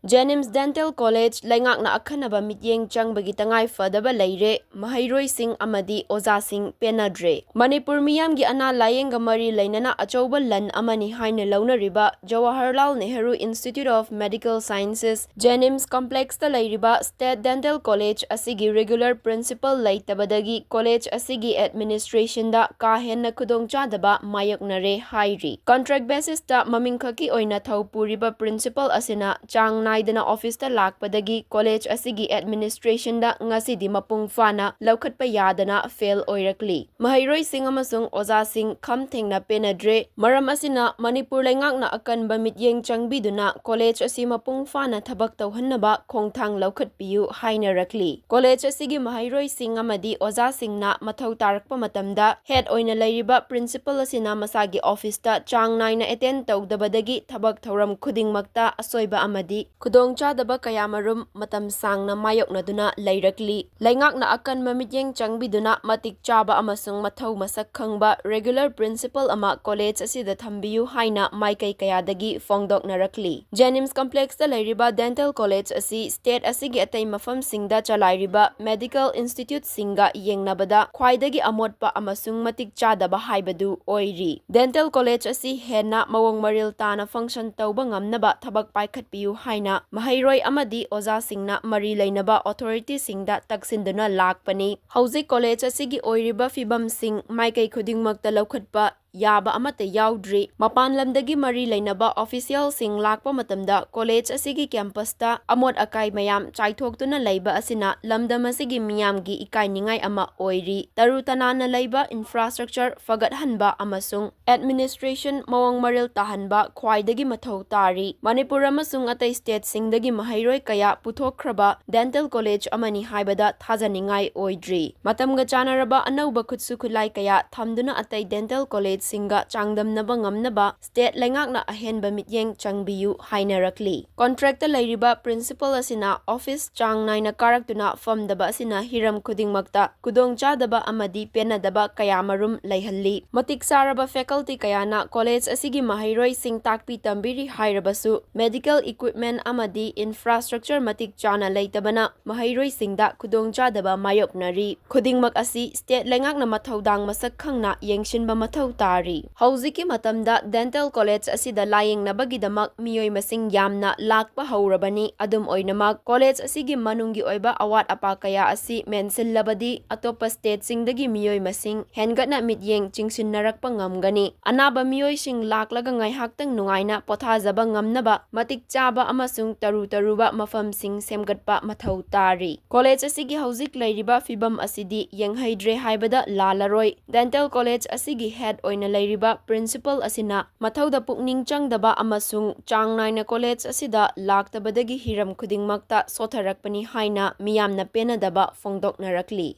Jnims Dental College Leingakna Akhannaba Mityeng Changbagi Tangaifadaba Leire Maheiroi Sing Amadi Oza Sing Pennadre Manipur Miyamgi Ana Layenga Mari Lainana Achauba Lan Amani Haina Launariba Jawaharlal Nehru Institute of Medical Sciences Jnims Complex ta Leiriba State Dental College asigi regular principal Laitabadagi College asigi administration da ka henna khudongchadaba mayoknare hairi contract basis ta mamingkhaki oina thaupuriba principal asina chang naidana office ta lakpadagi college asigi administration da ngasidi mapung fana laukhatpa yadana fail oirakli Maheiroi sing amasung oza sing khamthengna Pennadre maram asina Manipur Leingakna akanba Mityeng changbiduna college asi mapung fana thabak tauhannaba khongthang laukhatpiyu hainarakli college asigi Maheiroi sing amadi oza singna mathau tarakpa matamda head oina leiriba principal asina masagi office ta chang naina attend tawdabadagi thabak thauram khudingmakta asoiba amadi khudongchadaba kayamarum matam sangna mayoknaduna leirakli Leingakna akanba Mityeng changbiduna matik chaba amasung mathau masak khangba regular principal ama college asida thambiyu haina maikai kayadagi fongdoknarakli Jnims complex ta leiriba dental college asi state asigi atai mafam singda chalairiba medical institute singa yengnabada khwaidagi amotpa amasung matik chadaba haibadu oiri dental college asi henna mawong maril tana function tauba ngamnaba thabak paikhatpiyu haina Maheiroi amadi oza singna mari leinaba authority singda taksinduna lakpani hauzik college asigi oiriba fibam sing maikai khudingmakta laukhatpa yaba amata yaudri mapan lamdagi mari leinaba official sing lakpa matamda college asigi campus ta amot akai mayam chaithoktuna leiba asina lamdam asigi miyamgi ikainingai ama oiri tarutanana leiba infrastructure fagathanba amasung administration mawang maril tahanba khwaidagi mathau tari Manipur amasung atai state singdagi Maheiroi kaya puthokhraba dental college amani haibada thajaningai oidri matamga chanaraba anauba khutsu khulai kaya thamduna atai dental college singa changdamnaba ngamnaba state Leingakna ahenba Mityeng changbiyu hainarakli contract ta leiriba principal asina office chang naina karaktuna famdaba asina hiram khudingmakta kudongchadaba amadi penadaba kayamarum leihalli matik saraba faculty kayana college asigi Maheiroi sing takpi tambiri hairabasu medical equipment amadi infrastructure matik chana leitabana Maheiroi singda kudongchadaba mayoknari khudingmak asi state Leingakna mathaudang masak khangna yengshinba mathau Hauziki matamda dental college asida layengnabagidamag miyoi masing yamna lakpa haurabani adum oinamak college asigi manunggi oiba awat apa kaya asi mensilabadi atopa state singdagi miyoi masing hengatna Mityeng chingsinnarakpa ngamgani anaba miyoi sing laklaga ngaihaktang nungaina pothajaba ngamnaba matik chaba amasung taruba mafam sing semgatpa mathau tari college asigi hauzik leiriba fibam asidi yenghaidre haibada lalaroi dental college asigi head oina leiriba principal asina mathauda pukning changdaba amasung chang naina college asida laktabadagi hiram khudingmakta sotharakpani haina miyamna penadaba fongdoknarakli